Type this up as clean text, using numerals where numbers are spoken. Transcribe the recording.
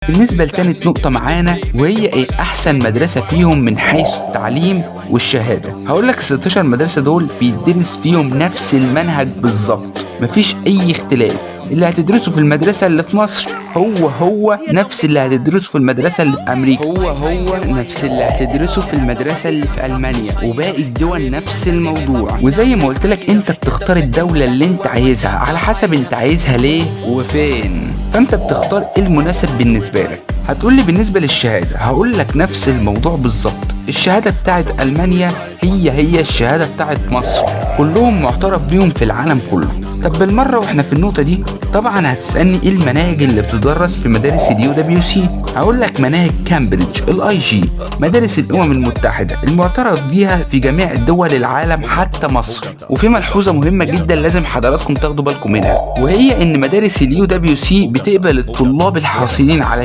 بالنسبة لتالت نقطة معانا وهي ايه احسن مدرسة فيهم من حيث التعليم والشهادة، هقولك 16 مدرسة دول بيدرس فيهم نفس المنهج بالظبط، مفيش اي اختلاف. اللي هتدرسه في المدرسة اللي في مصر هو نفس اللي هتدرسه في المدرسة اللي في أمريكا، هو نفس اللي هتدرسه في المدرسة اللي في ألمانيا، وباقي الدول نفس الموضوع. وزي ما قلت لك انت بتختار الدولة اللي انت عايزها على حسب انت عايزها ليه وفين، فانت بتختار ايه المناسب بالنسبة لك. هتقولي بالنسبة للشهادة، هقولك نفس الموضوع بالظبط. الشهادة بتاعت ألمانيا هي الشهادة بتاعت مصر، كلهم معترف بيهم في العالم كله. طب بالمرة واحنا في النقطة دي، طبعا هتسألني ايه المناهج اللي بتدرس في مدارس الUWC. هقول لك مناهج كامبريدج، الIG، مدارس الأمم المتحدة المعترف بيها في جميع دول العالم حتى مصر. وفي ملحوظة مهمة جدا لازم حضراتكم تاخدوا بالكم منها، وهي ان مدارس الUWC بتقبل الطلاب الحاصلين على